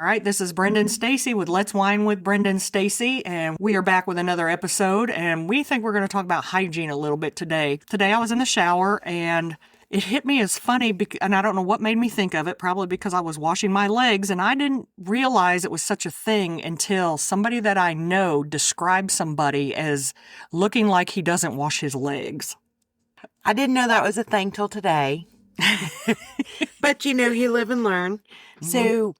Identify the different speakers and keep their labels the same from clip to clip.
Speaker 1: All right, this is Brenda and Stacy with Let's Wine with Brenda and Stacy, and we are back with another episode, and we think we're going to talk about hygiene a little bit today. Today I was in the shower, and it hit me as funny, and I don't know what made me think of it, probably because I was washing my legs, and I didn't realize it was such a thing until somebody that I know described somebody as looking like he doesn't wash his legs.
Speaker 2: I didn't know that was a thing till today. But, you live and learn. So,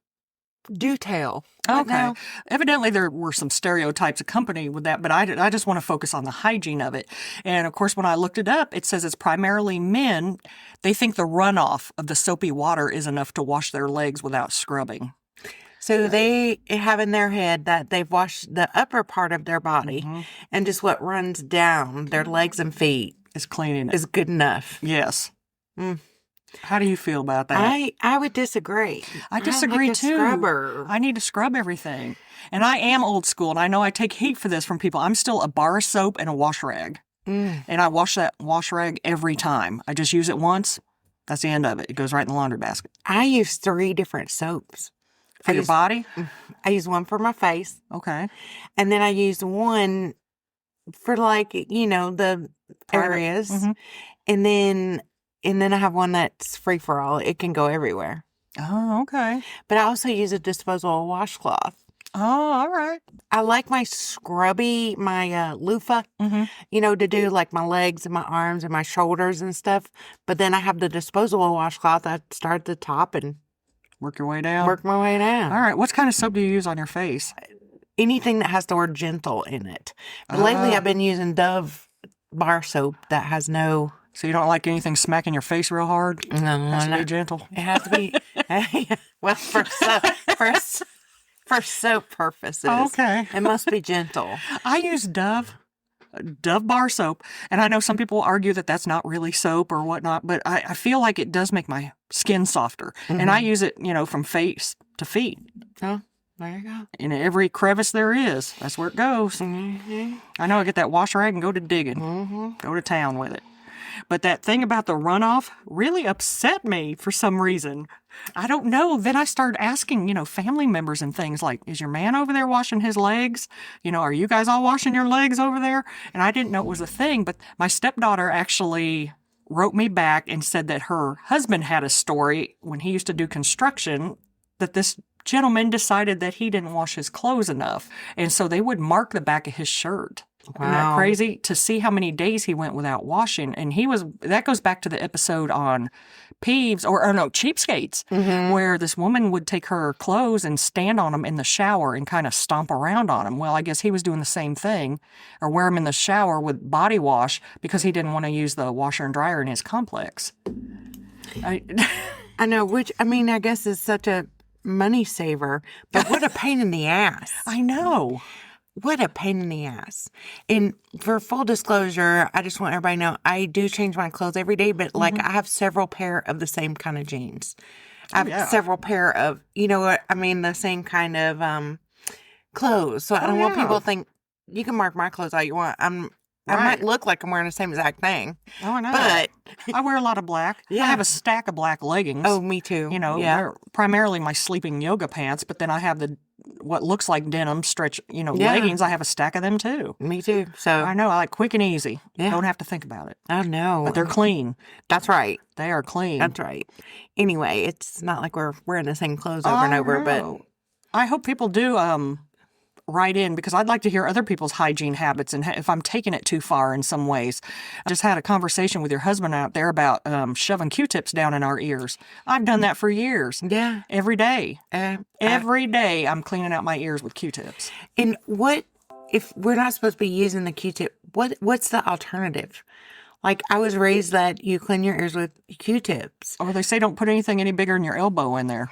Speaker 2: do tell. What
Speaker 1: Okay.
Speaker 2: now?
Speaker 1: Evidently, there were some stereotypes accompanied with that, but I just want to focus on the hygiene of it. And of course, when I looked it up, it says it's primarily men. They think the runoff of the soapy water is enough to wash their legs without scrubbing.
Speaker 2: So, they have in their head that they've washed the upper part of their body, and just what runs down their legs and feet
Speaker 1: It's cleaning it.
Speaker 2: is good enough.
Speaker 1: Yes.
Speaker 2: Mm.
Speaker 1: How do you feel about that?
Speaker 2: I would disagree.
Speaker 1: I disagree
Speaker 2: like a
Speaker 1: too.
Speaker 2: Scrubber.
Speaker 1: I need to scrub everything. And I am old school, and I know I take heat for this from people. I'm still a bar of soap and a wash rag. And I wash that wash rag every time. I just use it once. That's the end of it. It goes right in the laundry basket.
Speaker 2: I use 3 different soaps.
Speaker 1: For your body?
Speaker 2: I use one for my face,
Speaker 1: Okay.
Speaker 2: and then I use one for the areas, and then I have one that's free for all. It can go everywhere.
Speaker 1: Oh, okay.
Speaker 2: But I also use a disposable washcloth.
Speaker 1: Oh, all right.
Speaker 2: I like my scrubby, my loofah, to do like my legs and my arms and my shoulders and stuff. But then I have the disposable washcloth. I start at the top and
Speaker 1: Work your way down.
Speaker 2: work my way down.
Speaker 1: All right. What kind of soap do you use on your face?
Speaker 2: Anything that has the word gentle in it. But lately I've been using Dove bar soap that has no...
Speaker 1: So you don't like anything smacking your face real hard?
Speaker 2: No,
Speaker 1: Has to be gentle.
Speaker 2: It has to be, well, for soap purposes.
Speaker 1: Okay.
Speaker 2: It must be gentle.
Speaker 1: I use Dove bar soap, and I know some people argue that that's not really soap or whatnot, but I feel like it does make my skin softer. And I use it, from face to feet.
Speaker 2: Oh, there you go.
Speaker 1: In every crevice there is. That's where it goes. I know I get that wash rag and go to digging. Go to town with it. But that thing about the runoff really upset me for some reason. I don't know. Then I started asking, family members and things like, is your man over there washing his legs? Are you guys all washing your legs over there? And I didn't know it was a thing. But my stepdaughter actually wrote me back and said that her husband had a story when he used to do construction that this gentleman decided that he didn't wash his clothes enough. And so they would mark the back of his shirt. Wow. Isn't that crazy? To see how many days he went without washing. And that goes back to the episode on cheapskates, where this woman would take her clothes and stand on them in the shower and kind of stomp around on them. Well, I guess he was doing the same thing, or wear them in the shower with body wash because he didn't want to use the washer and dryer in his complex.
Speaker 2: I know, I guess is such a money saver, but what a pain in the ass.
Speaker 1: I know.
Speaker 2: What a pain in the ass. And for full disclosure, I just want everybody to know I do change my clothes every day, but I have several pair of the same kind of jeans. I have several pair of, the same kind of clothes. So I don't want people to think you can mark my clothes all you want. I might look like I'm wearing the same exact thing.
Speaker 1: Oh, I know.
Speaker 2: But
Speaker 1: I wear a lot of black.
Speaker 2: Yeah.
Speaker 1: I have a stack of black leggings.
Speaker 2: Oh, me too.
Speaker 1: They're primarily my sleeping yoga pants, but then I have what looks like denim stretch, leggings. I have a stack of them too.
Speaker 2: Me too. So
Speaker 1: I know. I like quick and easy.
Speaker 2: Yeah.
Speaker 1: Don't have to think about it.
Speaker 2: I know.
Speaker 1: But they're clean.
Speaker 2: That's right.
Speaker 1: They are clean.
Speaker 2: That's right. Anyway, it's not like we're wearing the same clothes over and over, but
Speaker 1: I hope people do write in, because I'd like to hear other people's hygiene habits and if I'm taking it too far in some ways. I just had a conversation with your husband out there about shoving Q-tips down in our ears. I've done that for years.
Speaker 2: Yeah.
Speaker 1: Every day. Every day I'm cleaning out my ears with Q-tips.
Speaker 2: And what if we're not supposed to be using the Q-tip? What's the alternative? Like, I was raised that you clean your ears with Q-tips.
Speaker 1: Or they say don't put anything any bigger than your elbow in there.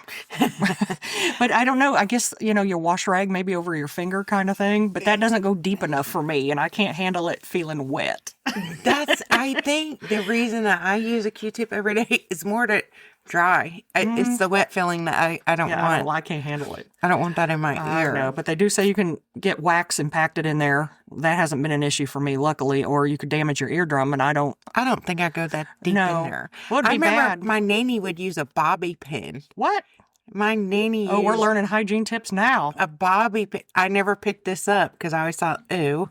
Speaker 1: But I don't know. I guess, your wash rag maybe over your finger kind of thing. But that doesn't go deep enough for me, and I can't handle it feeling wet.
Speaker 2: I think the reason that I use a Q-tip every day is more to dry. It's the wet feeling that I don't want.
Speaker 1: I can't handle it.
Speaker 2: I don't want that in my ear.
Speaker 1: No, but they do say you can get wax impacted in there. That hasn't been an issue for me, luckily. Or you could damage your eardrum, and I don't
Speaker 2: think I go that deep in there.
Speaker 1: Well, it'd be
Speaker 2: I remember
Speaker 1: bad.
Speaker 2: my nanny would use a bobby pin.
Speaker 1: What?
Speaker 2: My nanny
Speaker 1: Oh, we're
Speaker 2: used
Speaker 1: learning hygiene tips now.
Speaker 2: a bobby pin. I never picked this up because I always thought, ooh.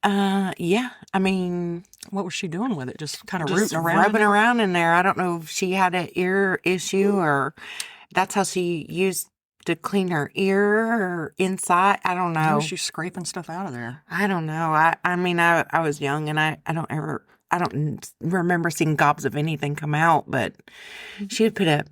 Speaker 2: Yeah. I mean,
Speaker 1: What was she doing with it? Just kind of
Speaker 2: just
Speaker 1: rooting around?
Speaker 2: rubbing around in there. I don't know if she had an ear issue or that's how she used to clean her ear or inside. I don't know.
Speaker 1: She's scraping stuff out of there.
Speaker 2: I don't know. I mean, I was young and I don't remember seeing gobs of anything come out, but she would put a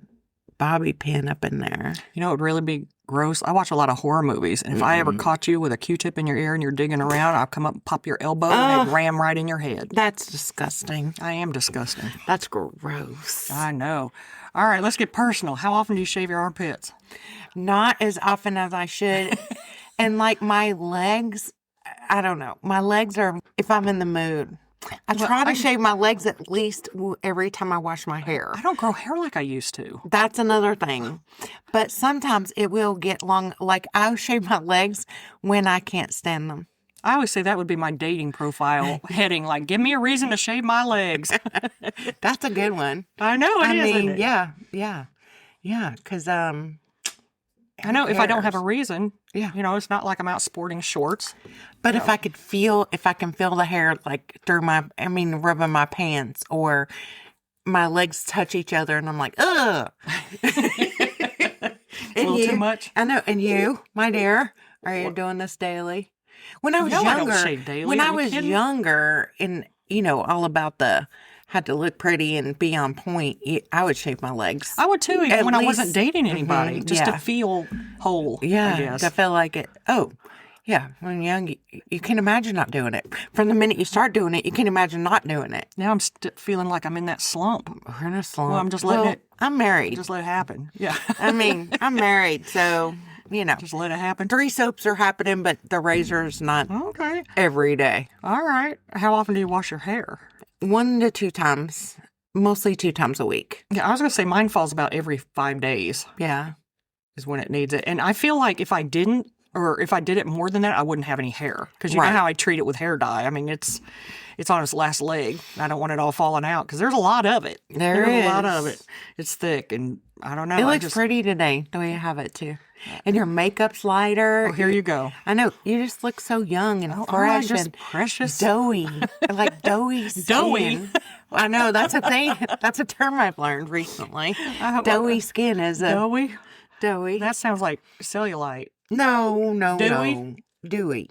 Speaker 2: bobby pin up in there.
Speaker 1: You know, it would really be gross. I watch a lot of horror movies, and if I ever caught you with a Q-tip in your ear and you're digging around, I'll come up and pop your elbow and it'd ram right in your head.
Speaker 2: That's disgusting.
Speaker 1: I am disgusting.
Speaker 2: That's gross.
Speaker 1: I know. All right, let's get personal. How often do you shave your armpits?
Speaker 2: Not as often as I should. And like my legs, I don't know. My legs are, if I'm in the mood. I try to shave my legs at least every time I wash my hair.
Speaker 1: I don't grow hair like I used to.
Speaker 2: That's another thing. But sometimes it will get long. Like I'll shave my legs when I can't stand them.
Speaker 1: I always say that would be my dating profile heading, like, give me a reason to shave my legs.
Speaker 2: That's a good one.
Speaker 1: I know it is, isn't it?
Speaker 2: Yeah. Because
Speaker 1: I know if I don't have a reason,
Speaker 2: Yeah.
Speaker 1: you know, it's not like I'm out sporting shorts.
Speaker 2: But if I can feel the hair like through rubbing my pants or my legs touch each other and I'm like, ugh.
Speaker 1: A little too much.
Speaker 2: I know. And you, my dear, are you doing this daily? When I was
Speaker 1: No, I
Speaker 2: younger,
Speaker 1: don't shave daily.
Speaker 2: when
Speaker 1: Are
Speaker 2: I
Speaker 1: you
Speaker 2: was
Speaker 1: kidding?
Speaker 2: younger and, you know, all about had to look pretty and be on point, I would shave my legs.
Speaker 1: I would too, even
Speaker 2: At
Speaker 1: when I
Speaker 2: least-
Speaker 1: wasn't dating anybody, just to
Speaker 2: yeah.
Speaker 1: feel whole. I
Speaker 2: Yeah,
Speaker 1: guess.
Speaker 2: to feel like it. Oh, yeah. When you're young, you can't imagine not doing it. From the minute you start doing it, you can't imagine not doing it.
Speaker 1: Now I'm feeling like I'm in that slump.
Speaker 2: We're in a slump.
Speaker 1: Well, I'm just letting it.
Speaker 2: I'm married.
Speaker 1: Just let it happen. Yeah.
Speaker 2: I mean, I'm married, so, you know.
Speaker 1: Just let it happen.
Speaker 2: 3 soaps are happening, but the razor's not
Speaker 1: Okay.
Speaker 2: every day.
Speaker 1: All right. How often do you wash your hair?
Speaker 2: 1 to 2 times, mostly 2 times a week.
Speaker 1: Yeah, I was going to say mine falls about every 5 days
Speaker 2: Yeah.
Speaker 1: is when it needs it. And I feel like if I didn't, or if I did it more than that, I wouldn't have any hair. Because you
Speaker 2: Right.
Speaker 1: know how I treat it with hair dye. I mean, it's on its last leg. I don't want it all falling out because there's a lot of it.
Speaker 2: There's
Speaker 1: a lot of it. It's thick, and I don't know.
Speaker 2: It
Speaker 1: I
Speaker 2: looks
Speaker 1: just,
Speaker 2: pretty today, the way you have it, too. And your makeup's lighter.
Speaker 1: Oh, here you go.
Speaker 2: I know. You just look so young and
Speaker 1: Oh,
Speaker 2: fresh
Speaker 1: just
Speaker 2: and
Speaker 1: precious.
Speaker 2: doughy. Like doughy skin.
Speaker 1: Doughy?
Speaker 2: I know. That's a thing. That's a term I've learned recently. Doughy skin is a...
Speaker 1: Doughy?
Speaker 2: Doughy.
Speaker 1: That sounds like cellulite.
Speaker 2: No.
Speaker 1: Dewy?
Speaker 2: Dewy.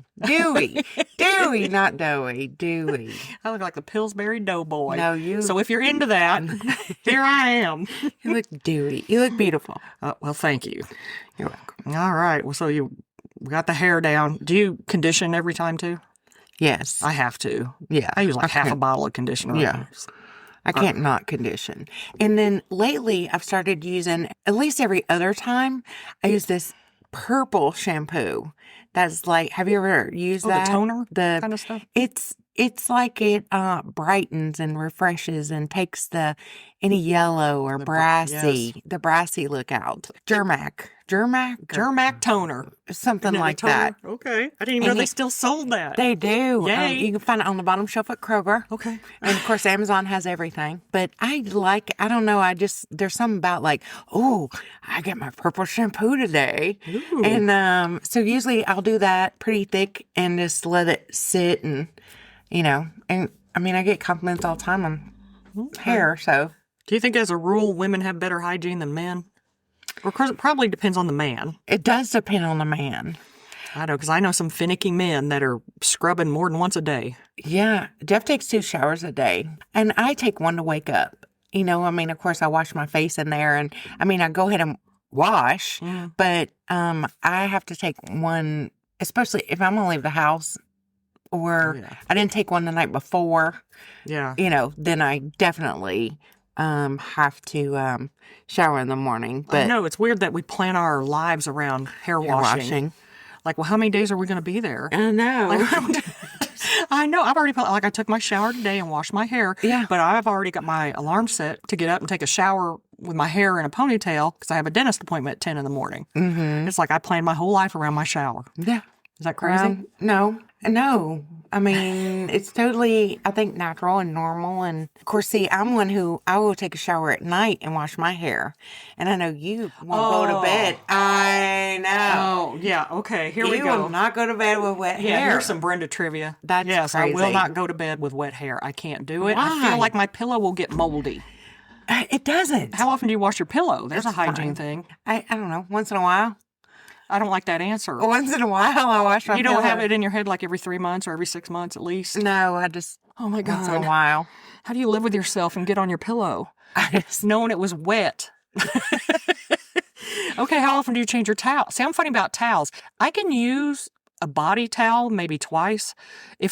Speaker 2: Dewy, not doughy. Dewy.
Speaker 1: I look like the Pillsbury Doughboy.
Speaker 2: No, you-
Speaker 1: So if you're into that, here I am.
Speaker 2: You look dewy. You look beautiful.
Speaker 1: Well, thank you.
Speaker 2: You're welcome.
Speaker 1: All right. Well, so you got the hair down. Do you condition every time too?
Speaker 2: Yes.
Speaker 1: I have to.
Speaker 2: Yeah.
Speaker 1: I use like half a bottle of conditioner.
Speaker 2: Yeah. I can't not condition. And then lately I've started using, at least every other time, I use this purple shampoo. That's like, have you ever used that?
Speaker 1: The toner kind of stuff?
Speaker 2: It's like it brightens and refreshes and takes any yellow or brassy, the brassy look out.
Speaker 1: Germac toner.
Speaker 2: Something
Speaker 1: Isn't it a
Speaker 2: like
Speaker 1: toner?
Speaker 2: that.
Speaker 1: Okay. I didn't even know
Speaker 2: And
Speaker 1: they
Speaker 2: you-
Speaker 1: still sold that.
Speaker 2: They do.
Speaker 1: Yay.
Speaker 2: You can find it on the bottom shelf at Kroger.
Speaker 1: Okay.
Speaker 2: And of course, Amazon has everything. But I don't know. There's something about like, oh, I get my purple shampoo today.
Speaker 1: Ooh.
Speaker 2: And so usually I'll do that pretty thick and just let it sit and, you know, and I mean, I get compliments all the time on hair. So
Speaker 1: Do you think as a rule women have better hygiene than men? Or of course, it probably depends on the man.
Speaker 2: it does depend on the man.
Speaker 1: I know, because I know some finicky men that are scrubbing more than once a day.
Speaker 2: Yeah. Jeff takes 2 showers a day and I take 1 to wake up. You know, I mean, of course I wash my face in there and I mean, I go ahead and wash, but I have to take 1, especially if I'm going to leave the house or
Speaker 1: Yeah.
Speaker 2: I didn't take 1 the night before,
Speaker 1: Yeah.
Speaker 2: you know, then I definitely have to shower in the morning.
Speaker 1: I
Speaker 2: But
Speaker 1: know, it's weird that we plan our lives around hair washing. Like, well, how many days are we going to be there?
Speaker 2: I know.
Speaker 1: I know. I've already like I took my shower today and washed my hair.
Speaker 2: Yeah.
Speaker 1: But I've already got my alarm set to get up and take a shower with my hair in a ponytail because I have a dentist appointment at 10 in the morning. Mm-hmm. It's like I planned my whole life around my shower.
Speaker 2: Yeah.
Speaker 1: Is that crazy?
Speaker 2: No. No, I mean, it's totally, I think, natural and normal. And of course, see, I'm one who I will take a shower at night and wash my hair. And I know you won't go to bed. I know.
Speaker 1: Oh, yeah. Okay, here we
Speaker 2: You
Speaker 1: go.
Speaker 2: will not go to bed with wet
Speaker 1: Yeah,
Speaker 2: hair.
Speaker 1: here's some Brenda trivia.
Speaker 2: That's
Speaker 1: yes, I will
Speaker 2: crazy.
Speaker 1: not go to bed with wet hair. I can't do it. I
Speaker 2: Why?
Speaker 1: feel like my pillow will get moldy.
Speaker 2: It doesn't.
Speaker 1: How often do you wash your pillow? There's a
Speaker 2: It's
Speaker 1: hygiene
Speaker 2: fine.
Speaker 1: thing.
Speaker 2: I don't know. Once in a while.
Speaker 1: I don't like that answer.
Speaker 2: Once in a while, I wash my
Speaker 1: You don't
Speaker 2: pillow.
Speaker 1: have it in your head like every 3 months or every 6 months at least?
Speaker 2: No, I just,
Speaker 1: Oh my
Speaker 2: once in a
Speaker 1: God.
Speaker 2: while.
Speaker 1: How do you live with yourself and get on your pillow?
Speaker 2: I just,
Speaker 1: Knowing it was wet. Okay, how often do you change your towel? See, I'm funny about towels. I can use a body towel maybe twice.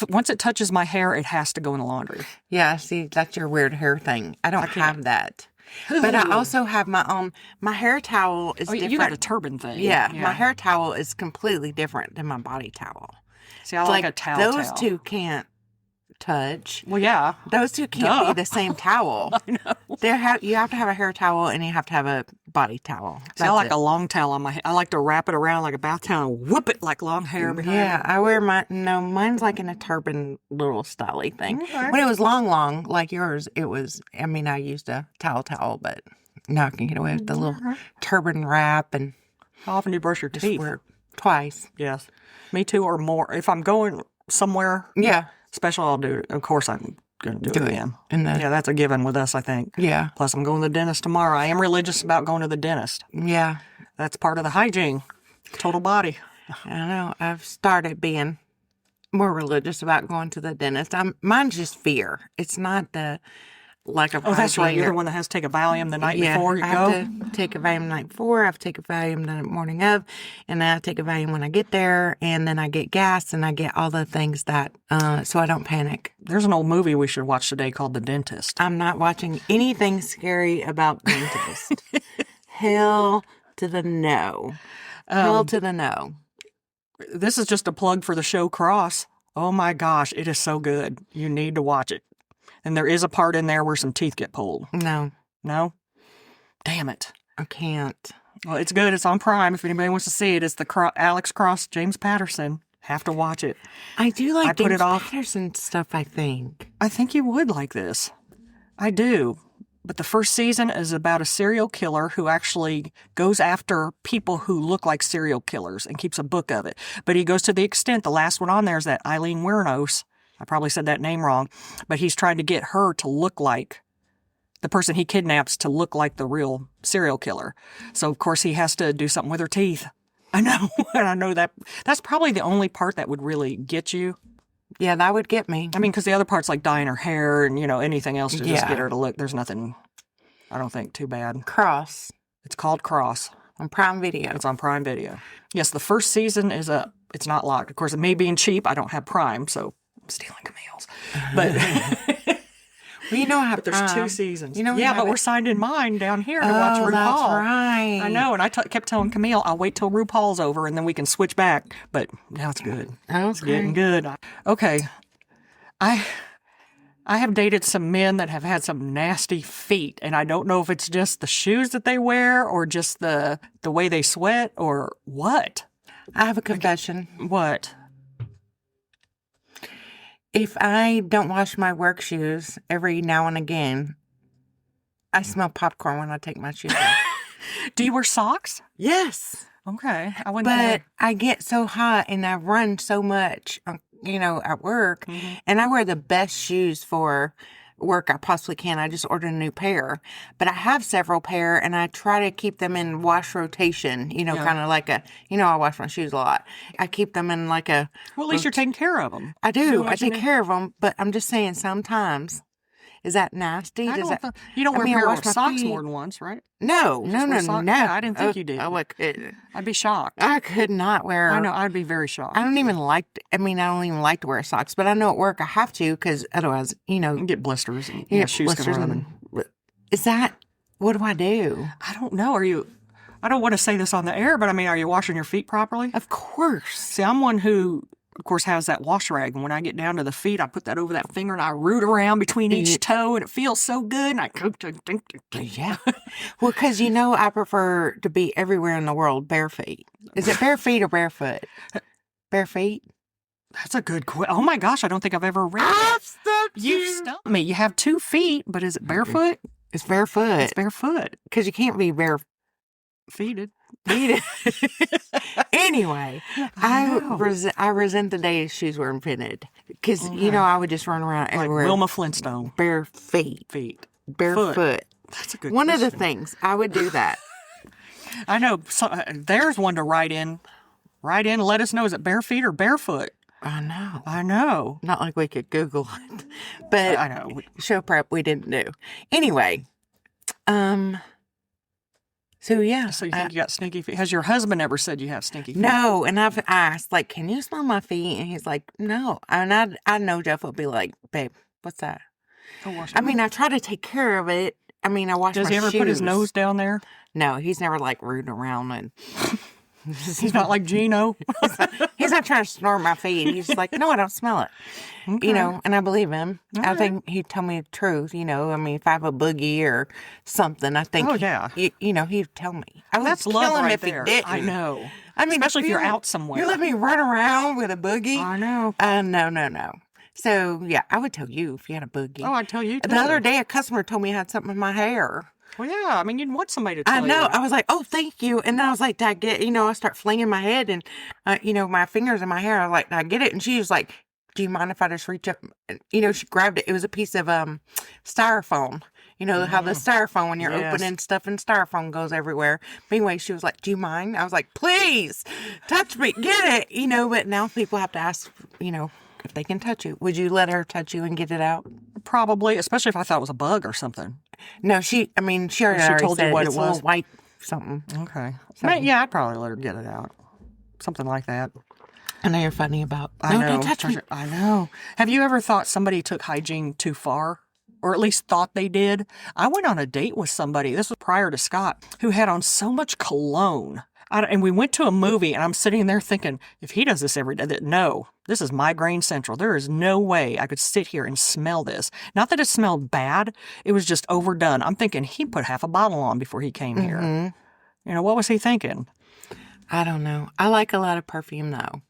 Speaker 1: Once it touches my hair, it has to go in the laundry.
Speaker 2: yeah, see, that's your weird hair thing. I don't have that. But I also have my own, my hair towel is different.
Speaker 1: You got a turban thing.
Speaker 2: Yeah, my hair towel is completely different than my body towel.
Speaker 1: See, I like a towel.
Speaker 2: Those two can't touch.
Speaker 1: Well, yeah.
Speaker 2: Those two can't be the same towel.
Speaker 1: I know.
Speaker 2: You have to have a hair towel and you have to have a body towel.
Speaker 1: See, I like a long towel on my head. I like to wrap it around like a bath towel and whoop it like long hair behind
Speaker 2: Yeah,
Speaker 1: it.
Speaker 2: I wear mine's like in a turban little styly thing.
Speaker 1: Okay.
Speaker 2: When it was long, like yours, it was, I mean, I used a towel, but now I can get away with the little turban wrap and
Speaker 1: How often do you brush your
Speaker 2: just
Speaker 1: teeth?
Speaker 2: wear it twice.
Speaker 1: Yes. Me too, or more. If I'm going somewhere
Speaker 2: Yeah.
Speaker 1: special, I'll do it. Of course, I'm going to do it again.
Speaker 2: And
Speaker 1: Yeah, that's a given with us, I think.
Speaker 2: yeah.
Speaker 1: Plus, I'm going to the dentist tomorrow. I am religious about going to the dentist.
Speaker 2: Yeah.
Speaker 1: That's part of the hygiene. Total body.
Speaker 2: I know. I've started being more religious about going to the dentist. Mine's just fear. It's not the lack of
Speaker 1: Oh, that's right.
Speaker 2: hygiene
Speaker 1: You're
Speaker 2: or-
Speaker 1: the one that has to take a Valium the night
Speaker 2: Yeah,
Speaker 1: before you
Speaker 2: I
Speaker 1: go.
Speaker 2: have to take a Valium the night before. I have to take a Valium the morning of, and then I take a Valium when I get there, and then I get gas, and I get all the things that, so I don't panic.
Speaker 1: There's an old movie we should watch today called The Dentist.
Speaker 2: I'm not watching anything scary about dentists. Hell to the no. Hell to the no.
Speaker 1: This is just a plug for the show Cross. Oh my gosh, it is so good. You need to watch it. And there is a part in there where some teeth get pulled.
Speaker 2: No,
Speaker 1: No? Damn it.
Speaker 2: I can't.
Speaker 1: Well, it's good. It's on Prime. If anybody wants to see it, it's the Alex Cross, James Patterson. Have to watch it.
Speaker 2: I do like
Speaker 1: I put it
Speaker 2: James
Speaker 1: off.
Speaker 2: Patterson stuff, I think.
Speaker 1: I think you would like this. I do. But the first season is about a serial killer who actually goes after people who look like serial killers and keeps a book of it. But he goes to the extent, the last one on there is that Eileen Wuornos. I probably said that name wrong. But he's trying to get her to look like the person he kidnaps, to look like the real serial killer. So, of course, he has to do something with her teeth. I know. And I know that's probably the only part that would really get you.
Speaker 2: Yeah, that would get me.
Speaker 1: I mean, because the other parts like dyeing her hair and, anything else to just
Speaker 2: Yeah.
Speaker 1: get her to look, there's nothing, I don't think, too bad.
Speaker 2: Cross
Speaker 1: It's called Cross.
Speaker 2: on Prime Video.
Speaker 1: It's on Prime Video. Yes, the first season is up. It's not locked. Of course, me being cheap, I don't have Prime, so I'm stealing Camille's. But
Speaker 2: Well, you know how
Speaker 1: there's 2 seasons.
Speaker 2: You know, we
Speaker 1: yeah,
Speaker 2: have
Speaker 1: but
Speaker 2: it-
Speaker 1: we're signed in mine down here to watch RuPaul.
Speaker 2: That's right.
Speaker 1: I know, and I kept telling Camille, I'll wait till RuPaul's over and then we can switch back. But now it's good. It's getting good. Okay. I have dated some men that have had some nasty feet, and I don't know if it's just the shoes that they wear or just the way they sweat or what.
Speaker 2: I have a confession.
Speaker 1: What?
Speaker 2: If I don't wash my work shoes every now and again, I smell popcorn when I take my shoes off.
Speaker 1: Do you wear socks?
Speaker 2: Yes.
Speaker 1: Okay. I wouldn't
Speaker 2: But I get so hot and I run so much, at work, and I wear the best shoes for work I possibly can. I just ordered a new pair, but I have several pair and I try to keep them in wash rotation, kind of like I wash my shoes a lot. I keep them in like a,
Speaker 1: well, at least you're taking care of them.
Speaker 2: I do. I
Speaker 1: washing
Speaker 2: take
Speaker 1: it?
Speaker 2: care of them, but I'm just saying sometimes. Is that nasty?
Speaker 1: You don't
Speaker 2: I
Speaker 1: wear
Speaker 2: mean,
Speaker 1: a
Speaker 2: I
Speaker 1: pair
Speaker 2: wash
Speaker 1: of
Speaker 2: my
Speaker 1: socks
Speaker 2: feet.
Speaker 1: more than once, right?
Speaker 2: No.
Speaker 1: wear socks? Yeah, I didn't think you did.
Speaker 2: I'd
Speaker 1: I'd be shocked.
Speaker 2: could not wear.
Speaker 1: I know. I'd be very shocked.
Speaker 2: I don't even like to wear socks, but I know at work I have to because otherwise,
Speaker 1: You get blisters and
Speaker 2: you get
Speaker 1: shoes
Speaker 2: blisters
Speaker 1: can run.
Speaker 2: Is that, what do I do?
Speaker 1: I don't know. I don't want to say this on the air, but I mean, are you washing your feet properly?
Speaker 2: Of course.
Speaker 1: See, I'm one who, of course, has that wash rag. And when I get down to the feet, I put that over that finger and I root around between each toe and it feels so good. And I
Speaker 2: Yeah. Well, because I prefer to be everywhere in the world bare feet. Is it bare feet or barefoot? Bare feet?
Speaker 1: That's a good question. Oh my gosh, I don't think I've ever read
Speaker 2: I've
Speaker 1: that.
Speaker 2: stumped
Speaker 1: You stumped me. You have 2 feet, but is it barefoot?
Speaker 2: It's barefoot.
Speaker 1: It's barefoot.
Speaker 2: Because you can't be bare
Speaker 1: Feeted.
Speaker 2: feet. Anyway, I
Speaker 1: know.
Speaker 2: resent the days shoes were invented. Because, you know, I would just run around
Speaker 1: Like
Speaker 2: everywhere.
Speaker 1: Wilma Flintstone.
Speaker 2: Bare feet.
Speaker 1: Feet.
Speaker 2: Barefoot.
Speaker 1: That's a good
Speaker 2: One of the
Speaker 1: question.
Speaker 2: things, I would do that.
Speaker 1: I know. So, there's one to write in. Write in. Let us know. Is it bare feet or barefoot?
Speaker 2: I know.
Speaker 1: I know.
Speaker 2: Not like we could Google it. But
Speaker 1: I know.
Speaker 2: show prep we didn't do. Anyway, so yeah.
Speaker 1: So you think you got stinky feet? Has your husband ever said you have stinky feet?
Speaker 2: No, and I've asked, like, can you smell my feet? And he's like, no. And I know Jeff will be like, babe, what's that?
Speaker 1: Go wash
Speaker 2: I mean, I try to take care of it. I mean, I wash
Speaker 1: Does
Speaker 2: my
Speaker 1: he ever
Speaker 2: shoes.
Speaker 1: put his nose down there?
Speaker 2: No, he's never like rooting around and
Speaker 1: He's not like Gino.
Speaker 2: he's not trying to snort my feet. He's like, no, I don't smell it.
Speaker 1: Okay.
Speaker 2: You know, and I believe him. I
Speaker 1: right.
Speaker 2: think he'd tell me the truth. You know, I mean, if I have a boogie or something, I think,
Speaker 1: Oh, yeah.
Speaker 2: you know, he'd tell me. I would
Speaker 1: That's
Speaker 2: kill
Speaker 1: love
Speaker 2: him
Speaker 1: right
Speaker 2: if
Speaker 1: there.
Speaker 2: he didn't.
Speaker 1: I know.
Speaker 2: I mean,
Speaker 1: especially if you're
Speaker 2: you-
Speaker 1: out somewhere.
Speaker 2: You let me run around with a boogie?
Speaker 1: I know.
Speaker 2: No. So, yeah, I would tell you if you had a boogie.
Speaker 1: Oh, I'd tell you too.
Speaker 2: The other day, a customer told me I had something in my hair.
Speaker 1: Well, yeah. I mean, you'd want somebody to tell
Speaker 2: I know.
Speaker 1: you.
Speaker 2: I was like, oh, thank you. And then I was like, did I get, you know, I start flinging my head and, you know, my fingers in my hair. I was like, did I get it? And she was like, do you mind if I just reach up? And, you know, she grabbed it. It was a piece of styrofoam. You know, how the styrofoam, when you're
Speaker 1: Yes.
Speaker 2: opening stuff and styrofoam goes everywhere. But anyway, she was like, do you mind? I was like, please, touch me. Get it. You know, but now people have to ask, you know, if they can touch you. Would you let her touch you and get it out?
Speaker 1: Probably, especially if I thought it was a bug or something.
Speaker 2: No, she already
Speaker 1: told you
Speaker 2: said
Speaker 1: what
Speaker 2: it's
Speaker 1: it
Speaker 2: a little
Speaker 1: was?
Speaker 2: white something.
Speaker 1: Okay. Yeah, I'd probably let her get it out. Something like that.
Speaker 2: I know you're funny about.
Speaker 1: I
Speaker 2: No,
Speaker 1: know.
Speaker 2: don't touch me.
Speaker 1: I know. Have you ever thought somebody took hygiene too far? Or at least thought they did? I went on a date with somebody, this was prior to Scott, who had on so much cologne. And we went to a movie, and I'm sitting there thinking, if he does this every day, no, this is migraine central. There is no way I could sit here and smell this. Not that it smelled bad. It was just overdone. I'm thinking he put half a bottle on before he came here. You know, what was he thinking?
Speaker 2: I don't know. I like a lot of perfume though.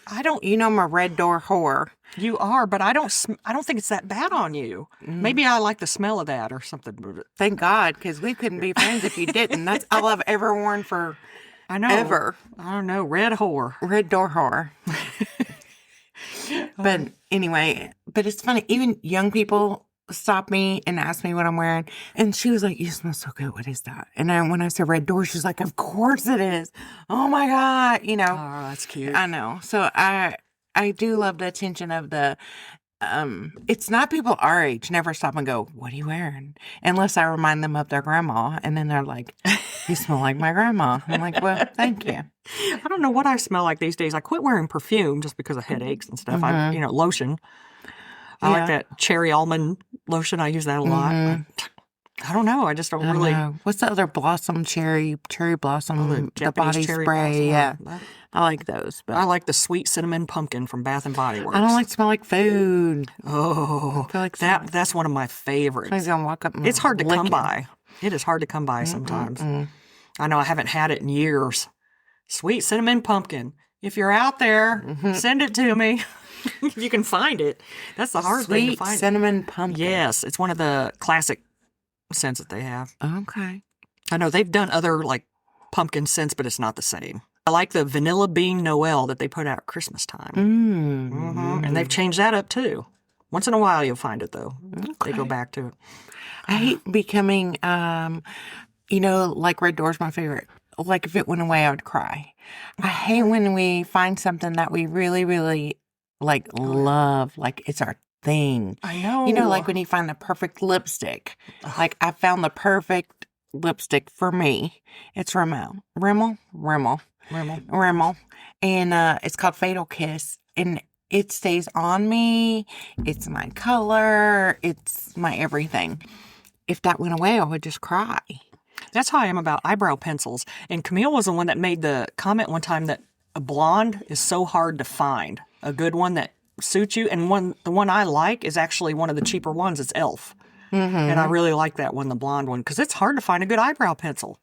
Speaker 1: I don't.
Speaker 2: You know, I'm a red door whore.
Speaker 1: You are, but I don't think it's that bad on you. Maybe I like the smell of that or something.
Speaker 2: Thank God, because we couldn't be friends if you didn't. That's all I've ever worn for
Speaker 1: I know.
Speaker 2: ever.
Speaker 1: I don't know. Red whore.
Speaker 2: Red door whore. But anyway, but it's funny. Even young people stop me and ask me what I'm wearing. And she was like, you smell so good. What is that? And then when I said red door, she's like, of course it is. Oh my God. You know.
Speaker 1: Oh, that's cute.
Speaker 2: I know. So I do love the attention of the, it's not people our age never stop and go, what are you wearing? Unless I remind them of their grandma. And then they're like, you smell like my grandma. I'm like, well, thank you.
Speaker 1: I don't know what I smell like these days. I quit wearing perfume just because of headaches and stuff. I, lotion. I like that cherry almond lotion. I use that a lot. I don't know. I just don't really.
Speaker 2: What's the other blossom, cherry blossom, the
Speaker 1: Japanese
Speaker 2: body
Speaker 1: cherry
Speaker 2: spray?
Speaker 1: blossom.
Speaker 2: Yeah. I like those. But
Speaker 1: I like the sweet cinnamon pumpkin from Bath and Body Works.
Speaker 2: I don't like to smell like food.
Speaker 1: Oh,
Speaker 2: I feel like
Speaker 1: that's one of my favorites.
Speaker 2: somebody's going to walk up and
Speaker 1: It's hard to
Speaker 2: lick
Speaker 1: come
Speaker 2: it.
Speaker 1: by. It is hard to come by sometimes. I know I haven't had it in years. Sweet cinnamon pumpkin. If you're out there, send it to me. If you can find it. That's the hard thing to
Speaker 2: Sweet
Speaker 1: find.
Speaker 2: cinnamon pumpkin.
Speaker 1: Yes, it's one of the classic scents that they have.
Speaker 2: Okay.
Speaker 1: I know they've done other like pumpkin scents, but it's not the same. I like the vanilla bean Noel that they put out at Christmas time. And they've changed that up too. Once in a while you'll find it though. They go back to it.
Speaker 2: I hate becoming, like red door's my favorite. Like if it went away, I would cry. I hate when we find something that we really, really love, like it's our thing.
Speaker 1: I know.
Speaker 2: You know, like when you find the perfect lipstick. Like I found the perfect lipstick for me. It's Rimmel. And it's called Fatal Kiss. And it stays on me. It's my color. It's my everything. If that went away, I would just cry.
Speaker 1: That's how I am about eyebrow pencils. And Camille was the one that made the comment one time that a blonde is so hard to find. A good one that suits you. And the one I like is actually one of the cheaper ones. It's e.l.f. And I really like that one, the blonde one, because it's hard to find a good eyebrow pencil.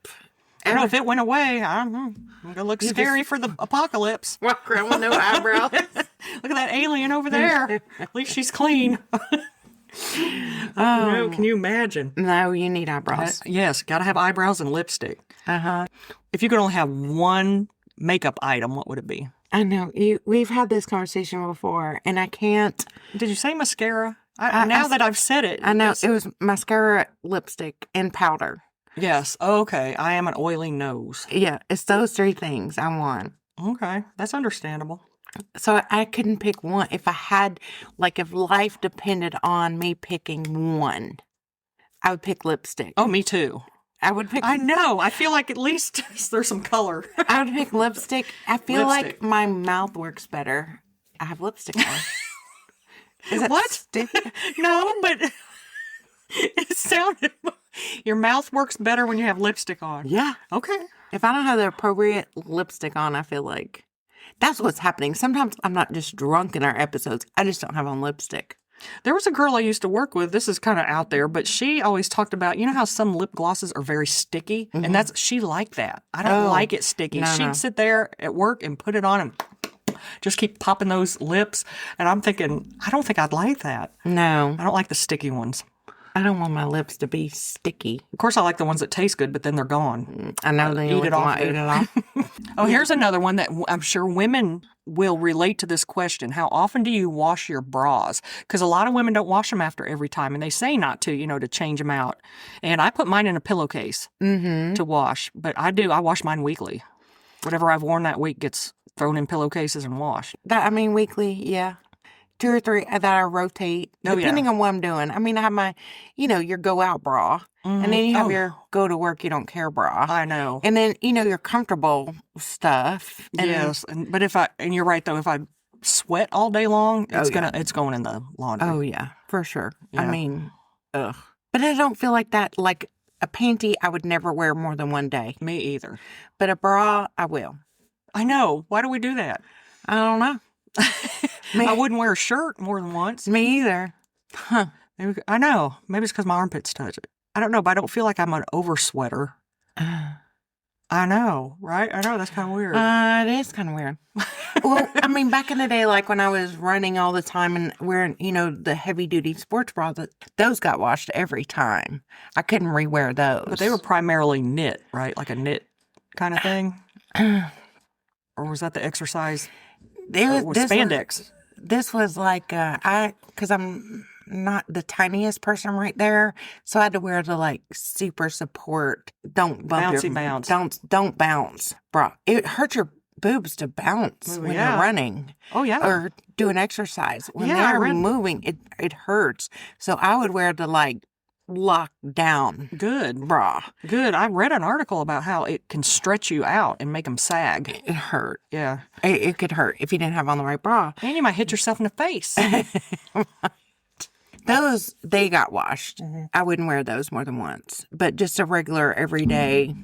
Speaker 1: I know if it went away, I don't know. It's going to look scary for the apocalypse.
Speaker 2: Walk around with no eyebrows.
Speaker 1: Look at that alien over there. At least she's clean. Oh, no, can you imagine?
Speaker 2: No, you need eyebrows.
Speaker 1: Yes, got to have eyebrows and lipstick.
Speaker 2: Uh-huh.
Speaker 1: If you could only have one makeup item, what would it be?
Speaker 2: I know. We've had this conversation before, and I can't.
Speaker 1: Did you say mascara? Now that I've said it.
Speaker 2: I know. It was mascara, lipstick, and powder.
Speaker 1: Yes. Okay. I am an oily nose.
Speaker 2: Yeah, it's those three things I want.
Speaker 1: Okay. That's understandable.
Speaker 2: So I couldn't pick one. If I had, like, if life depended on me picking one, I would pick lipstick.
Speaker 1: Oh, me too.
Speaker 2: I would pick.
Speaker 1: I know. I feel like at least there's some color.
Speaker 2: I would pick lipstick. I feel like my mouth works better. I have lipstick on. Is that
Speaker 1: what?
Speaker 2: stupid?
Speaker 1: No, but it sounded. Your mouth works better when you have lipstick on.
Speaker 2: Yeah.
Speaker 1: Okay.
Speaker 2: If I don't have the appropriate lipstick on, I feel like that's what's happening. Sometimes I'm not just drunk in our episodes. I just don't have on lipstick.
Speaker 1: There was a girl I used to work with. This is kind of out there, but she always talked about, you know how some lip glosses are very sticky? Mm-hmm. And she liked that. I don't like it sticky. She'd sit there at work and put it on and just keep popping those lips. And I'm thinking, I don't think I'd like that.
Speaker 2: No.
Speaker 1: I don't like the sticky ones.
Speaker 2: I don't want my lips to be sticky.
Speaker 1: Of course, I like the ones that taste good, but then they're gone.
Speaker 2: I know they
Speaker 1: eat it off.
Speaker 2: Eat it off.
Speaker 1: Oh, here's another one that I'm sure women will relate to this question. How often do you wash your bras? Because a lot of women don't wash them after every time, and they say not to, to change them out. And I put mine in a pillowcase to wash, but I do. I wash mine weekly. Whatever I've worn that week gets thrown in pillowcases and washed.
Speaker 2: Weekly, yeah. 2 or 3 that I rotate, depending on what I'm doing. I mean, I have my, your go out bra, and then you have your go to work, you don't care bra.
Speaker 1: I know.
Speaker 2: And then, your comfortable stuff. And
Speaker 1: yes, but and you're right though, if I sweat all day long, it's going in the laundry.
Speaker 2: Oh yeah, for sure.
Speaker 1: Yeah.
Speaker 2: I mean, ugh. But I don't feel like that. Like a panty, I would never wear more than one day.
Speaker 1: Me either.
Speaker 2: But a bra, I will.
Speaker 1: I know. Why do we do that?
Speaker 2: I don't know.
Speaker 1: I wouldn't wear a shirt more than once.
Speaker 2: Me either.
Speaker 1: Huh. I know. Maybe it's because my armpits touch it. I don't know, but I don't feel like I'm an over sweater. I know, right? I know, that's kind of weird.
Speaker 2: It is kind of weird. Well, I mean, back in the day, like when I was running all the time and wearing, the heavy-duty sports bras, those got washed every time. I couldn't rewear those.
Speaker 1: But they were primarily knit, right? Like a knit kind of thing? Or was that the exercise? Spandex.
Speaker 2: This was like, because I'm not the tiniest person right there, so I had to wear the like super support, don't bump
Speaker 1: bounce.
Speaker 2: Don't bounce bra. It hurts your boobs to bounce when you're running.
Speaker 1: Oh yeah.
Speaker 2: Or doing exercise. When they're moving, it hurts. So I would wear the like lock down bra.
Speaker 1: Good. I read an article about how it can stretch you out and make them sag.
Speaker 2: It hurt.
Speaker 1: Yeah.
Speaker 2: It could hurt if you didn't have on the right bra.
Speaker 1: And you might hit yourself in the face.
Speaker 2: Those, they got washed. Mm-hmm. I wouldn't wear those more than once. But just a regular, everyday.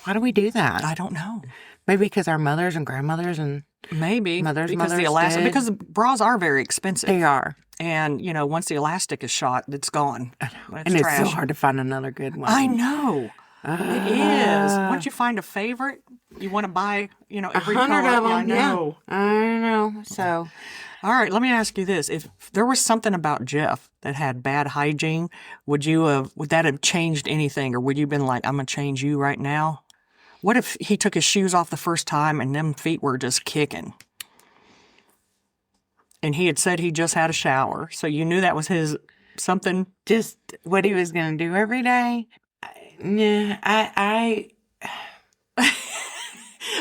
Speaker 2: Why do we do that?
Speaker 1: I don't know.
Speaker 2: Maybe because our mothers and grandmothers and mothers
Speaker 1: the elastic.
Speaker 2: did.
Speaker 1: Because bras are very expensive.
Speaker 2: They are.
Speaker 1: And, once the elastic is shot, it's gone.
Speaker 2: It's trash. It's so hard to find another good one.
Speaker 1: I know. It is. Once you find a favorite, you want to buy, every
Speaker 2: 100 of them.
Speaker 1: I know.
Speaker 2: Yeah. I know. So...
Speaker 1: All right, let me ask you this. If there was something about Jeff that had bad hygiene, would that have changed anything? Or would you have been like, I'm going to change you right now? What if he took his shoes off the first time and them feet were just kicking? And he had said he just had a shower. So you knew that was his something?
Speaker 2: Just what he was going to do every day? Yeah,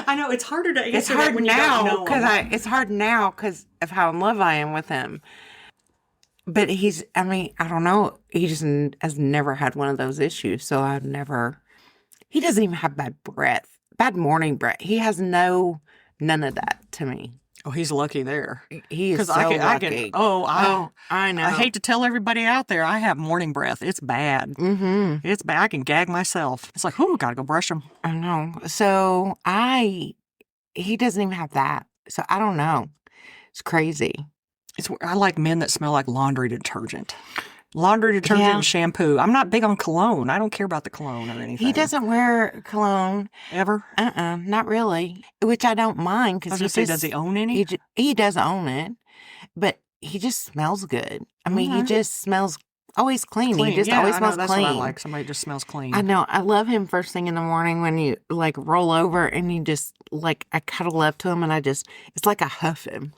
Speaker 1: I know it's harder to answer.
Speaker 2: It's hard now because of how in love I am with him. But I don't know. He just has never had one of those issues. So he doesn't even have bad breath, bad morning breath. He has none of that to me.
Speaker 1: Oh, he's lucky there.
Speaker 2: He is so lucky.
Speaker 1: I know. I hate to tell everybody out there, I have morning breath. It's bad. Mm-hmm. It's bad. I can gag myself. It's like, gotta go brush them.
Speaker 2: I know. So he doesn't even have that. So I don't know. It's crazy.
Speaker 1: I like men that smell like laundry detergent. Laundry detergent
Speaker 2: Yeah.
Speaker 1: and shampoo. I'm not big on cologne. I don't care about the cologne or anything.
Speaker 2: He doesn't wear cologne.
Speaker 1: Ever?
Speaker 2: Not really. Which I don't mind
Speaker 1: I was
Speaker 2: because
Speaker 1: going to say, does he own any?
Speaker 2: he does own it, but he just smells good. I mean, he
Speaker 1: Okay.
Speaker 2: just smells always clean. He just
Speaker 1: Yeah,
Speaker 2: always
Speaker 1: I know.
Speaker 2: smells
Speaker 1: That's
Speaker 2: clean.
Speaker 1: what I like. Somebody just smells clean.
Speaker 2: I know. I love him first thing in the morning when you like roll over and you just like I cuddle up to him and it's like I huff him.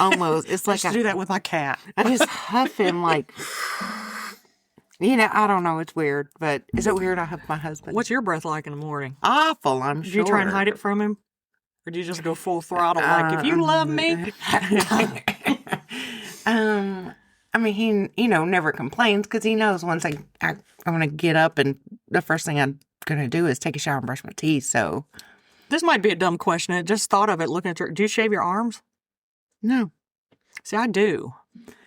Speaker 2: Almost. It's
Speaker 1: I
Speaker 2: like
Speaker 1: used to do that with my cat.
Speaker 2: I just huff him like I don't know. It's weird, but is it weird I huff my husband?
Speaker 1: What's your breath like in the morning?
Speaker 2: Awful, I'm
Speaker 1: Do
Speaker 2: sure.
Speaker 1: you try and hide it from him? Or do you just go full throttle like, if you love me?
Speaker 2: I mean, he, never complains because he knows once I'm going to get up and the first thing I'm going to do is take a shower and brush my teeth. So,
Speaker 1: This might be a dumb question. I just thought of it looking at your... Do you shave your arms?
Speaker 2: no.
Speaker 1: See, I do.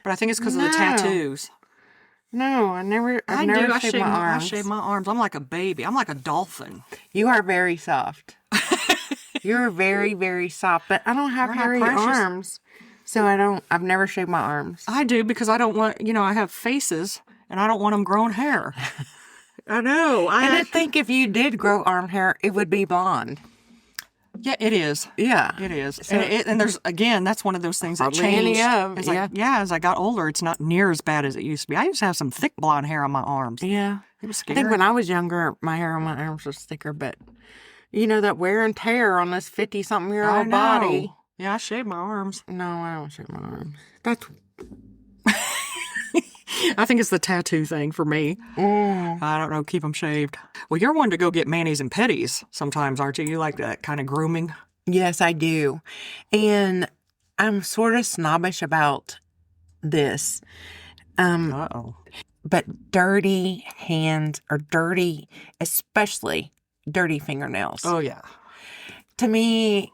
Speaker 1: But I think it's because of the
Speaker 2: No.
Speaker 1: tattoos.
Speaker 2: No, I've never
Speaker 1: I
Speaker 2: shaved my arms.
Speaker 1: I shave my arms. I'm like a baby. I'm like a dolphin.
Speaker 2: You are very soft. You're very, very soft, but I don't have
Speaker 1: Aren't I
Speaker 2: hairy
Speaker 1: precious?
Speaker 2: arms. So I've never shaved my arms.
Speaker 1: I do because I don't want... I have faces and I don't want them growing hair. I know.
Speaker 2: And I think if you did grow arm hair, it would be blonde.
Speaker 1: Yeah, it is.
Speaker 2: Yeah.
Speaker 1: It is.
Speaker 2: So-
Speaker 1: and there's, again, that's one of those things that
Speaker 2: Hardly any
Speaker 1: changed.
Speaker 2: of,
Speaker 1: It's
Speaker 2: yeah.
Speaker 1: like, as I got older, it's not near as bad as it used to be. I used to have some thick blonde hair on my arms.
Speaker 2: Yeah.
Speaker 1: It was
Speaker 2: I
Speaker 1: scary.
Speaker 2: think when I was younger, my hair on my arms was thicker, but that wear and tear on this 50-something-year-old body.
Speaker 1: Yeah, I shave my arms.
Speaker 2: No, I don't shave my arms. That's
Speaker 1: I think it's the tattoo thing for me. I don't know, keep them shaved. Well, you're one to go get manis and petties sometimes, aren't you? You like that kind of grooming?
Speaker 2: Yes, I do. And I'm sort of snobbish about this.
Speaker 1: Uh-oh.
Speaker 2: But dirty hands or especially dirty fingernails.
Speaker 1: Oh, yeah.
Speaker 2: To me,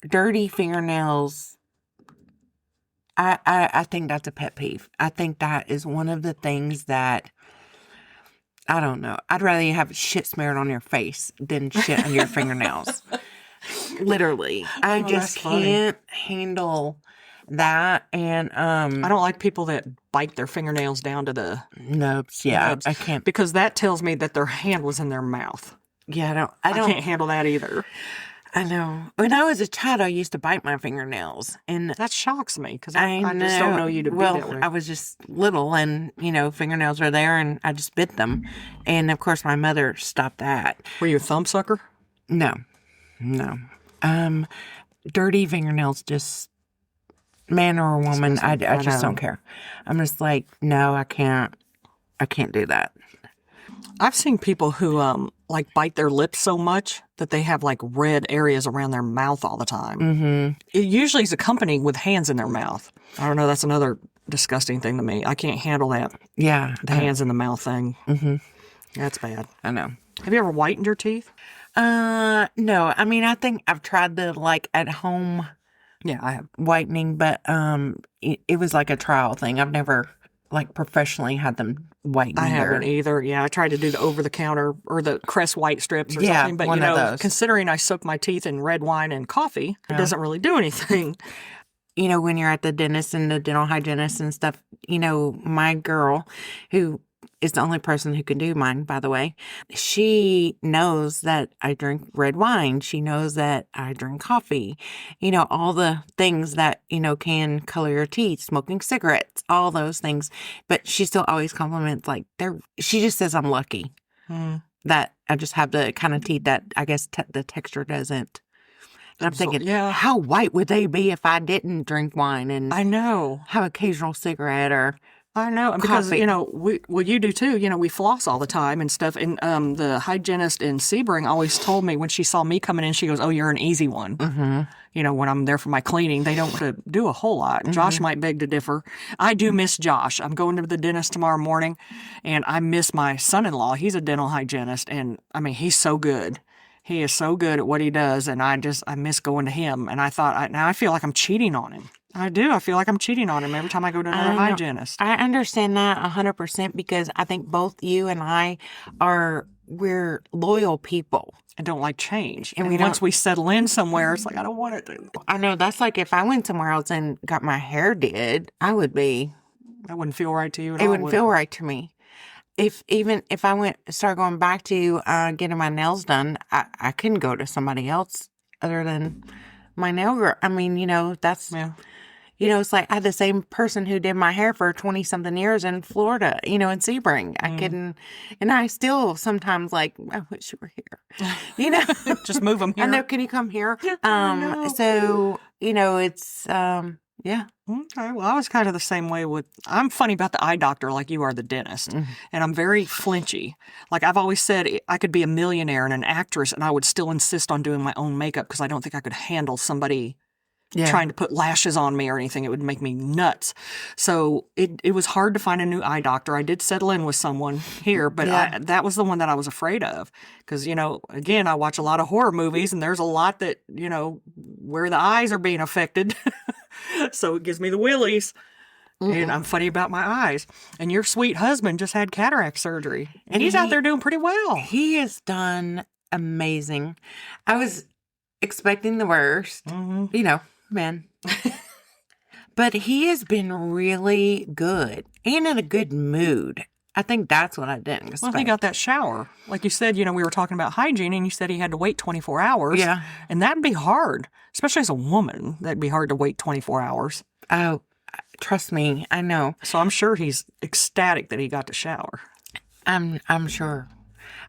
Speaker 2: dirty fingernails, I think that's a pet peeve. I think that is one of the things that, I don't know. I'd rather you have shit smeared on your face than shit on your fingernails. Literally. I just
Speaker 1: that's funny.
Speaker 2: can't handle that. And
Speaker 1: I don't like people that bite their fingernails down to the
Speaker 2: nubs. Yeah,
Speaker 1: nubs
Speaker 2: I can't.
Speaker 1: because that tells me that their hand was in their mouth.
Speaker 2: Yeah,
Speaker 1: I can't handle that either.
Speaker 2: I know. When I was a child, I used to bite my fingernails, and
Speaker 1: That shocks me because
Speaker 2: I
Speaker 1: just don't know you to be that way.
Speaker 2: I was just little, and fingernails were there, and I just bit them, and of course, my mother stopped that.
Speaker 1: Were you a thumb sucker?
Speaker 2: No. Dirty fingernails, just man or woman, I just
Speaker 1: know.
Speaker 2: don't care. I'm just like, no, I can't do that.
Speaker 1: I've seen people who like bite their lips so much that they have like red areas around their mouth all the time. Mm-hmm. It usually is accompanied with hands in their mouth. I don't know. That's another disgusting thing to me. I can't handle that.
Speaker 2: Yeah,
Speaker 1: The hands in the mouth thing. Mm-hmm. That's bad.
Speaker 2: I know.
Speaker 1: Have you ever whitened your teeth?
Speaker 2: No. I mean, I think I've tried the like at home
Speaker 1: Yeah, I have.
Speaker 2: whitening, but it was like a trial thing. I've never like professionally had them whiten.
Speaker 1: I
Speaker 2: either.
Speaker 1: haven't either. Yeah, I tried to do the over-the-counter or the Crest white strips or
Speaker 2: Yeah,
Speaker 1: something. But,
Speaker 2: one of those.
Speaker 1: considering I soak my teeth in red wine and coffee, it doesn't really do anything.
Speaker 2: When you're at the dentist and the dental hygienist and stuff, my girl, who is the only person who can do mine, by the way, she knows that I drink red wine. She knows that I drink coffee, all the things that, can color your teeth, smoking cigarettes, all those things. But she still always compliments, she just says I'm lucky that I just have the kind of teeth that I guess the texture doesn't. And I'm thinking,
Speaker 1: yeah.
Speaker 2: how white would they be if I didn't drink wine and
Speaker 1: I know.
Speaker 2: have occasional cigarette or
Speaker 1: I know. And because,
Speaker 2: coffee.
Speaker 1: you do too. We floss all the time and stuff. And the hygienist in Sebring always told me when she saw me coming in, she goes, "Oh, you're an easy one." Mm-hmm. When I'm there for my cleaning, they don't do a whole lot. Mm-hmm. Josh might beg to differ. I do miss Josh. I'm going to the dentist tomorrow morning, and I miss my son-in-law. He's a dental hygienist, and I mean, he's so good. He is so good at what he does, and I miss going to him. And I thought, now I feel like I'm cheating on him. I do. I feel like I'm cheating on him every time I go to another hygienist.
Speaker 2: I understand that 100% because I think both you and I we're loyal people.
Speaker 1: I don't like change.
Speaker 2: And
Speaker 1: And
Speaker 2: we
Speaker 1: once we settle in somewhere, it's like, I don't want it to.
Speaker 2: I know that's like if I went somewhere else and got my hair did, I would be
Speaker 1: That wouldn't feel right to you at
Speaker 2: It
Speaker 1: all.
Speaker 2: wouldn't
Speaker 1: would
Speaker 2: feel right to me. If I start going back to getting my nails done, I couldn't go to somebody else other than my nail girl. I mean, that's,
Speaker 1: Yeah.
Speaker 2: it's like I had the same person who did my hair for 20 something years in Florida, in Sebring. I couldn't, and I still sometimes like, I wish you were here,
Speaker 1: Just move them here.
Speaker 2: I know, can you come here?
Speaker 1: know.
Speaker 2: So, it's, yeah.
Speaker 1: Okay, well, I was kind of the same way I'm funny about the eye doctor like you are the dentist, and I'm very flinchy. Like I've always said, I could be a millionaire and an actress, and I would still insist on doing my own makeup because I don't think I could handle somebody trying to put lashes on me or anything. It would make me nuts. So it was hard to find a new eye doctor. I did settle in with someone here, but that was the one that I was afraid of because, again, I watch a lot of horror movies, and there's a lot that, where the eyes are being affected. So it gives me the willies. And I'm funny about my eyes. And your sweet husband just had cataract surgery. And he's out there doing pretty well.
Speaker 2: He has done amazing. I was expecting the worst. Man. But he has been really good and in a good mood. I think that's what I didn't expect.
Speaker 1: Well, he got that shower. Like you said, we were talking about hygiene, and you said he had to wait 24 hours.
Speaker 2: Yeah.
Speaker 1: And that'd be hard, especially as a woman. That'd be hard to wait 24 hours.
Speaker 2: Oh, trust me, I know.
Speaker 1: So I'm sure he's ecstatic that he got to shower.
Speaker 2: I'm sure.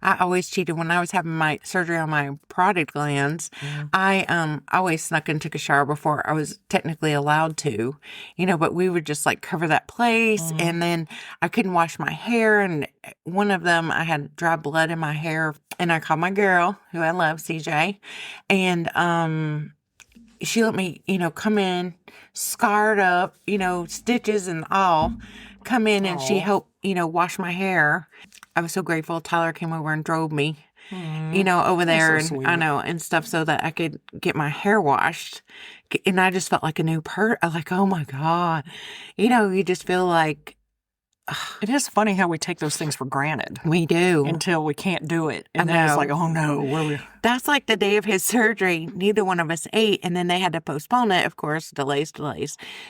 Speaker 2: I always cheated when I was having my surgery on my parotid glands. I always snuck and took a shower before I was technically allowed to, but we would just like cover that place. And then I couldn't wash my hair. And one of them, I had dry blood in my hair, and I called my girl who I love, CJ. And, she let me, come in, scarred up, stitches and all, come in and she helped, wash my hair. I was so grateful. Tyler came over and drove me, over there,
Speaker 1: so
Speaker 2: and
Speaker 1: sweet.
Speaker 2: I know, and stuff so that I could get my hair washed. And I just felt like a new person. Like, oh my God, you just feel like.
Speaker 1: It is funny how we take those things for granted.
Speaker 2: We do.
Speaker 1: Until we can't do it. And then it's like, oh no.
Speaker 2: That's like the day of his surgery. Neither one of us ate. And then they had to postpone it. Of course, delays.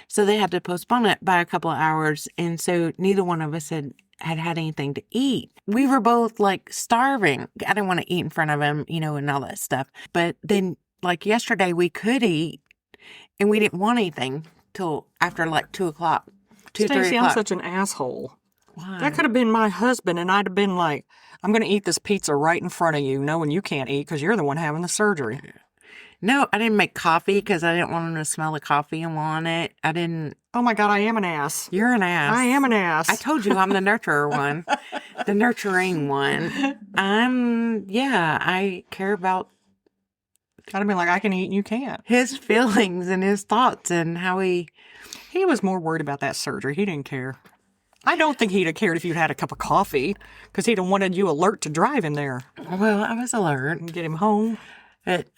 Speaker 2: So they had to postpone it by a couple of hours. And so neither one of us had anything to eat. We were both like starving. I didn't want to eat in front of him, and all that stuff. But then like yesterday we could eat, and we didn't want anything till after like 2 o'clock.
Speaker 1: Stacey, I'm such an asshole.
Speaker 2: Why?
Speaker 1: That could have been my husband, and I'd have been like, I'm going to eat this pizza right in front of you, knowing you can't eat because you're the one having the surgery.
Speaker 2: No, I didn't make coffee because I didn't want him to smell the coffee and want it. I didn't.
Speaker 1: Oh my God, I am an ass.
Speaker 2: You're an ass.
Speaker 1: I am an ass.
Speaker 2: I told you I'm the nurturer one, the nurturing one. I care about.
Speaker 1: I'd have been like, I can eat and you can't.
Speaker 2: His feelings and his thoughts and how he
Speaker 1: was more worried about that surgery. He didn't care. I don't think he'd have cared if you'd had a cup of coffee because he'd have wanted you alert to drive in there.
Speaker 2: Well, I was alert.
Speaker 1: And get him home.
Speaker 2: But,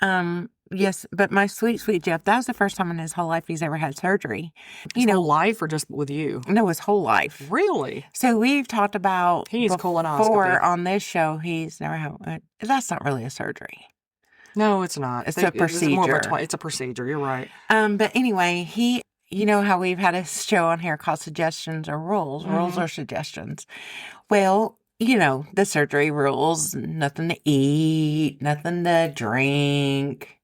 Speaker 2: yes, but my sweet, sweet Jeff, that was the first time in his whole life he's ever had surgery.
Speaker 1: His whole life or just with you?
Speaker 2: No, his whole life.
Speaker 1: Really?
Speaker 2: So we've talked about
Speaker 1: He's
Speaker 2: before
Speaker 1: colonoscopy.
Speaker 2: on this show, he's never had, that's not really a surgery.
Speaker 1: No, it's not.
Speaker 2: It's a procedure.
Speaker 1: It's a procedure. You're right.
Speaker 2: But anyway, you know how we've had a show on here called Suggestions or Rules. Rules or Suggestions. Well, the surgery rules, nothing to eat, nothing to drink.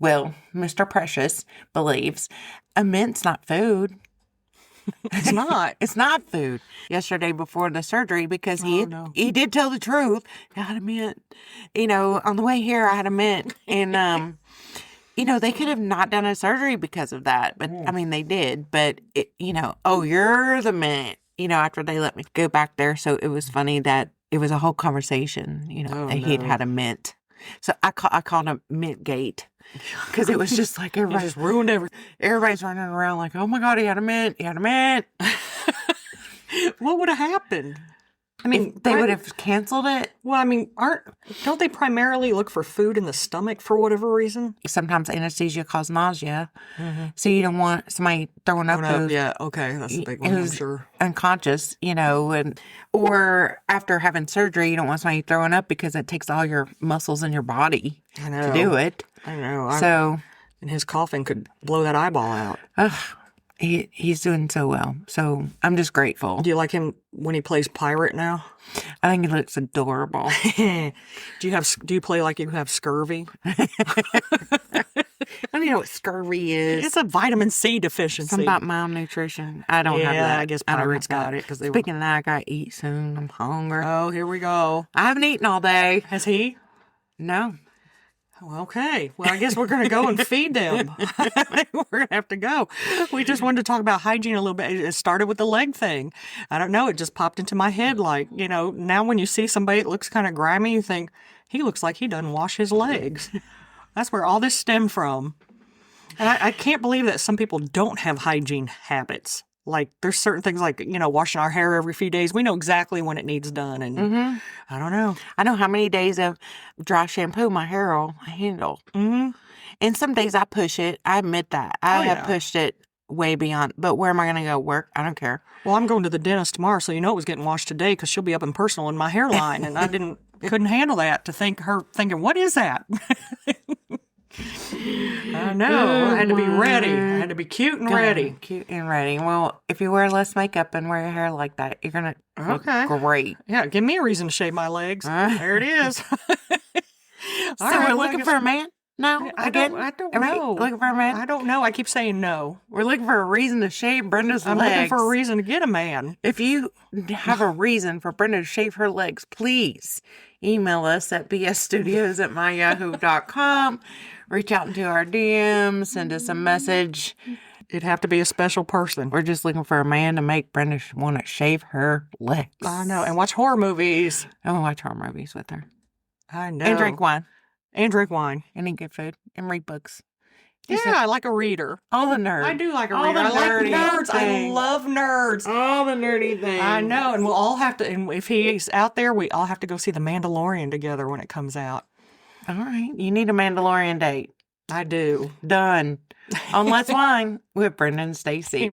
Speaker 2: Well, Mr. Precious believes a mint's not food.
Speaker 1: It's not.
Speaker 2: It's not food. Yesterday before the surgery, because he did tell the truth. I had a mint. On the way here, I had a mint. And, they could have not done a surgery because of that. But, I mean, they did. But, you're the mint, after they let me go back there. So it was funny that it was a whole conversation, that he'd had a mint. So I called him Mint Gate. Because it was just like everybody
Speaker 1: just ruined everything.
Speaker 2: Everybody's running around like, oh my God, he had a mint. He had a mint.
Speaker 1: What would have happened? I mean,
Speaker 2: they would have canceled it.
Speaker 1: Well, I mean, don't they primarily look for food in the stomach for whatever reason?
Speaker 2: Sometimes anesthesia causes nausea. Mm-hmm. So you don't want somebody throwing up who's,
Speaker 1: yeah, okay, that's a big one, I'm sure.
Speaker 2: Unconscious, or after having surgery, you don't want somebody throwing up because it takes all your muscles in your body to do it.
Speaker 1: I know.
Speaker 2: So,
Speaker 1: and his coughing could blow that eyeball out.
Speaker 2: Ugh. He's doing so well. So I'm just grateful.
Speaker 1: Do you like him when he plays pirate now?
Speaker 2: I think he looks adorable.
Speaker 1: Do you play like you have scurvy?
Speaker 2: I don't even know what scurvy is.
Speaker 1: It's a vitamin C deficiency.
Speaker 2: Something about malnutrition. I don't have that.
Speaker 1: I guess pirates got it because they were.
Speaker 2: Speaking of that, I gotta eat soon. I'm hungry.
Speaker 1: Oh, here we go.
Speaker 2: I haven't eaten all day.
Speaker 1: Has he?
Speaker 2: No.
Speaker 1: Okay. Well, I guess we're going to go and feed them. We're going to have to go. We just wanted to talk about hygiene a little bit. It started with the leg thing. I don't know. It just popped into my head. Like, now when you see somebody that looks kind of grimy, you think, he looks like he doesn't wash his legs. That's where all this stemmed from. And I can't believe that some people don't have hygiene habits. Like, there's certain things like, washing our hair every few days. We know exactly when it needs done. And I don't know.
Speaker 2: I know how many days of dry shampoo my hair will handle. Mm-hmm. And some days I push it. I admit that. I have pushed it way beyond. But where am I going to go? Work? I don't care.
Speaker 1: Well, I'm going to the dentist tomorrow, so it was getting washed today because she'll be up in personal in my hairline. And I couldn't handle that thinking, what is that? I know. I had to be ready. I had to be cute and ready.
Speaker 2: Cute and ready. Well, if you wear less makeup and wear your hair like that, you're going to look great.
Speaker 1: Yeah, give me a reason to shave my legs. There it is.
Speaker 2: We're looking for a man? No?
Speaker 1: I don't know.
Speaker 2: Looking for a man?
Speaker 1: I don't know. I keep saying no.
Speaker 2: We're looking for a reason to shave Brenda's
Speaker 1: I'm
Speaker 2: legs.
Speaker 1: looking for a reason to get a man.
Speaker 2: If you have a reason for Brenda to shave her legs, please email us at bsstudios@myyahoo.com. Reach out into our DMs, send us a message.
Speaker 1: It'd have to be a special person.
Speaker 2: We're just looking for a man to make Brenda want to shave her legs.
Speaker 1: I know. And watch horror movies.
Speaker 2: I want to watch horror movies with her.
Speaker 1: I know.
Speaker 2: And drink wine.
Speaker 1: And drink wine.
Speaker 2: And eat good food. And read books.
Speaker 1: I like a reader.
Speaker 2: All the nerds.
Speaker 1: I do like a reader. I like nerds. I love nerds.
Speaker 2: All the nerdy things.
Speaker 1: I know. And we'll all have to, and if he's out there, we all have to go see The Mandalorian together when it comes out.
Speaker 2: All right. You need a Mandalorian date.
Speaker 1: I do.
Speaker 2: Done. On Let's Wine with Brenda and Stacy.